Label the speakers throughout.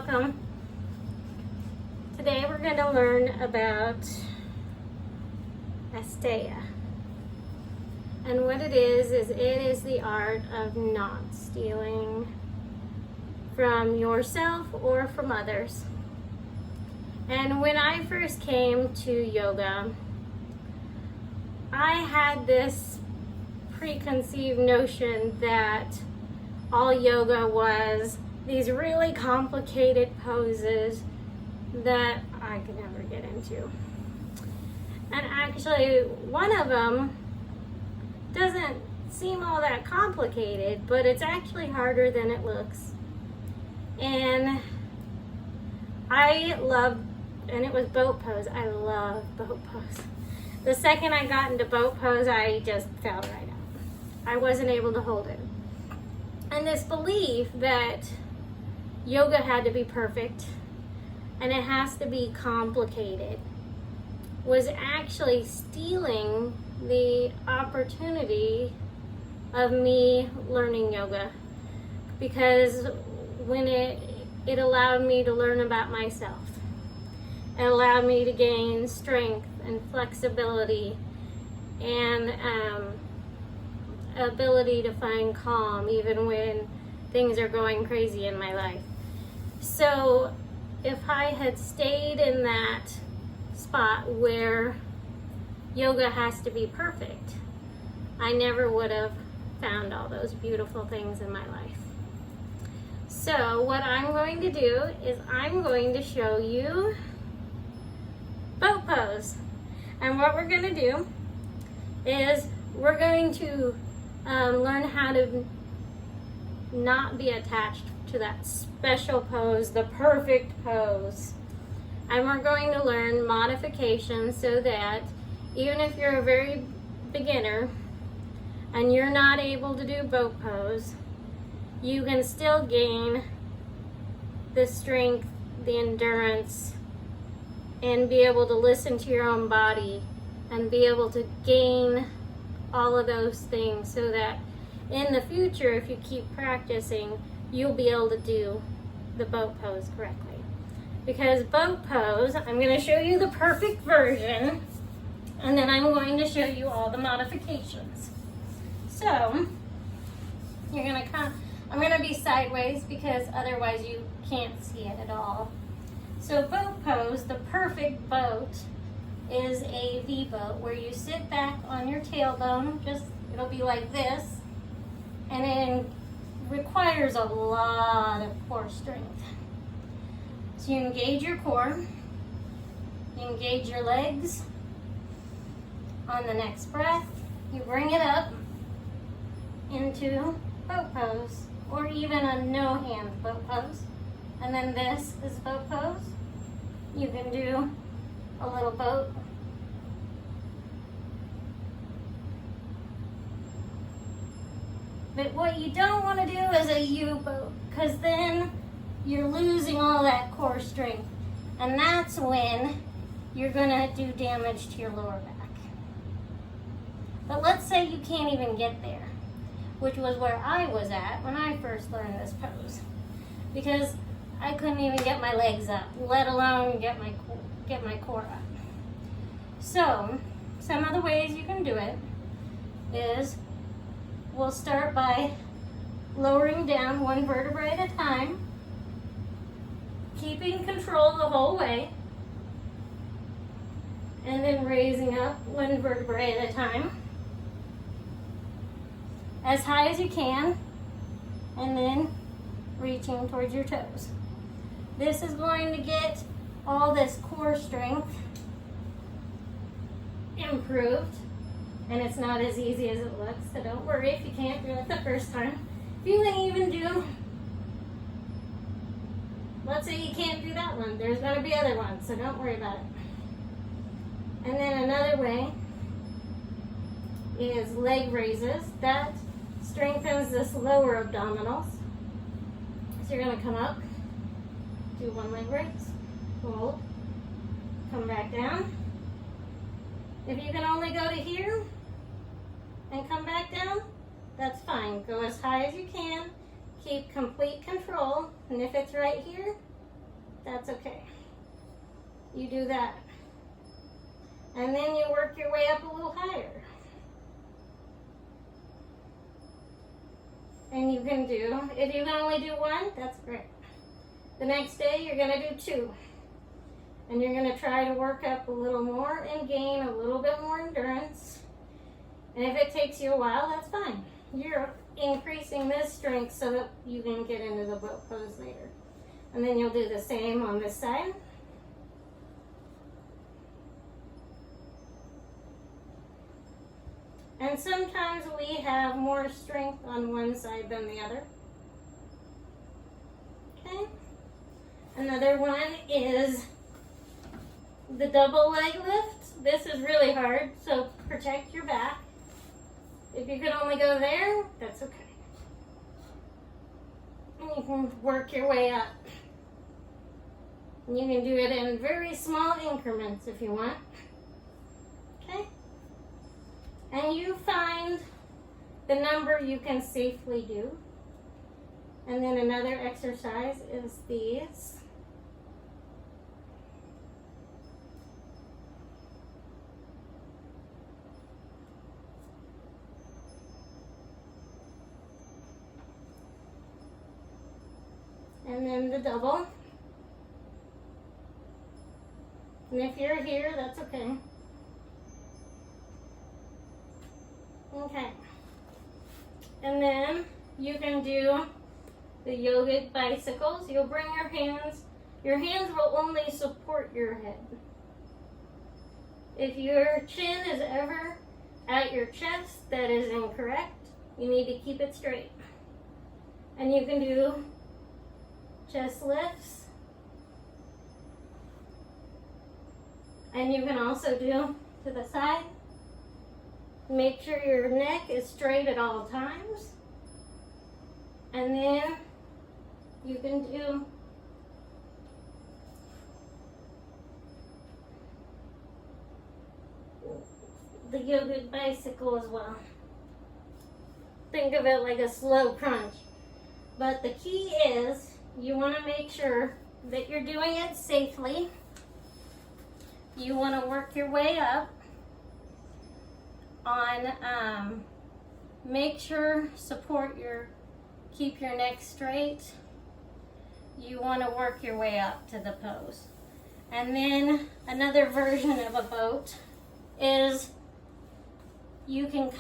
Speaker 1: welcome. Today we're going to learn about asteya. And what it is the art of not stealing from yourself or from others. And when I first came to yoga, I had this preconceived notion that all yoga was these really complicated poses that I could never get into. And actually, one of them doesn't seem all that complicated, but it's actually harder than it looks. And it was boat pose. I love boat pose. The second I got into boat pose, I just fell right out. I wasn't able to hold it. And this belief that yoga had to be perfect and it has to be complicated was actually stealing the opportunity of me learning yoga, because when it allowed me to learn about myself. It allowed me to gain strength and flexibility and ability to find calm even when things are going crazy in my life. So if I had stayed in that spot where yoga has to be perfect, I never would have found all those beautiful things in my life. So what I'm going to do is I'm going to show you boat pose. And what we're going to do is we're going to learn how to not be attached to that special pose, the perfect pose. And we're going to learn modifications so that even if you're a very beginner and you're not able to do boat pose, you can still gain the strength, the endurance, and be able to listen to your own body and be able to gain all of those things so that in the future, if you keep practicing, you'll be able to do the boat pose correctly. Because boat pose, I'm going to show you the perfect version, and then I'm going to show you all the modifications. So, I'm going to be sideways because otherwise you can't see it at all. So boat pose, the perfect boat, is a V boat where you sit back on your tailbone, it'll be like this, and it requires a lot of core strength. So you engage your core, you engage your legs. On the next breath, you bring it up into boat pose, or even a no hand boat pose. And then this is boat pose. You can do a little boat. But what you don't want to do is a U-boat, because then you're losing all that core strength. And that's when you're going to do damage to your lower back. But let's say you can't even get there, which was where I was at when I first learned this pose. Because I couldn't even get my legs up, let alone get my core up. So, some of the ways you can do it is we'll start by lowering down one vertebrae at a time, keeping control the whole way, and then raising up one vertebrae at a time, as high as you can, and then reaching towards your toes. This is going to get all this core strength improved, and it's not as easy as it looks, so don't worry if you can't do it the first time. If you can even do, let's say you can't do that one, there's going to be other ones, so don't worry about it. And then another way is leg raises. That strengthens this lower abdominals. So you're going to come up, do one leg raise, hold, come back down. If you can only go to here and come back down, that's fine. Go as high as you can. Keep complete control. And if it's right here, That's okay. You do that. And then you work your way up a little higher. And you can do, if you can only do one, that's great. The next day you're going to do 2. And you're going to try to work up a little more and gain a little bit more endurance. And if it takes you a while, that's fine. You're increasing this strength so that you can get into the boat pose later. And then you'll do the same on this side. And sometimes we have more strength on one side than the other. Okay? Another one is the double leg lift. This is really hard, so protect your back. If you can only go there, that's okay. And you can work your way up. And you can do it in very small increments if you want. Okay? And you find the number you can safely do. And then another exercise is these. And then the double. And if you're here, that's okay. Okay. And then you can do the yogic bicycles. You'll bring your hands will only support your head. If your chin is ever at your chest, that is incorrect. You need to keep it straight. And you can do chest lifts. And you can also do to the side. Make sure your neck is straight at all times. And then you can do the yogic bicycle as well. Think of it like a slow crunch. But the key is you want to make sure that you're doing it safely. You want to work your way up on, make sure, keep your neck straight. You want to work your way up to the pose. And then another version of a boat is you can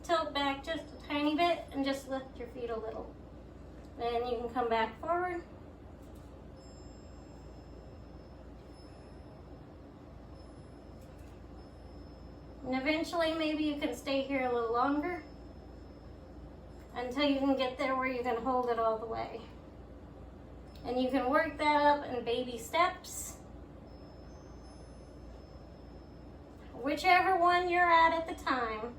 Speaker 1: tilt back just a tiny bit and just lift your feet a little. Then you can come back forward. And eventually maybe you can stay here a little longer until you can get there where you can hold it all the way. And you can work that up in baby steps. Whichever one you're at the time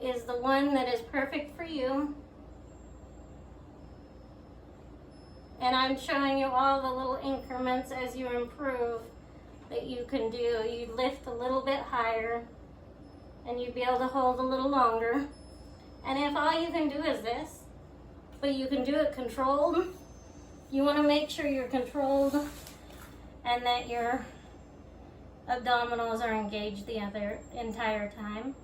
Speaker 1: is the one that is perfect for you. And I'm showing you all the little increments as you improve that you can do. You lift a little bit higher and you'd be able to hold a little longer. And if all you can do is this, but you can do it controlled, you want to make sure you're controlled and that your abdominals are engaged the entire time.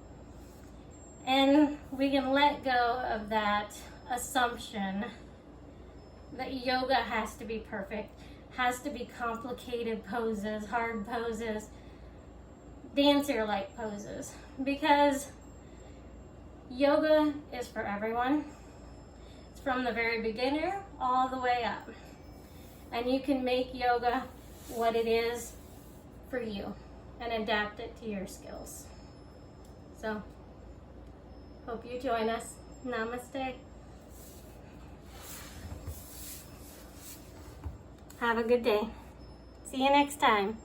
Speaker 1: And we can let go of that assumption that yoga has to be perfect, has to be complicated poses, hard poses, dancer-like poses, because yoga is for everyone. It's from the very beginner all the way up. And you can make yoga what it is for you and adapt it to your skills. So, hope you join us. Namaste. Have a good day. See you next time.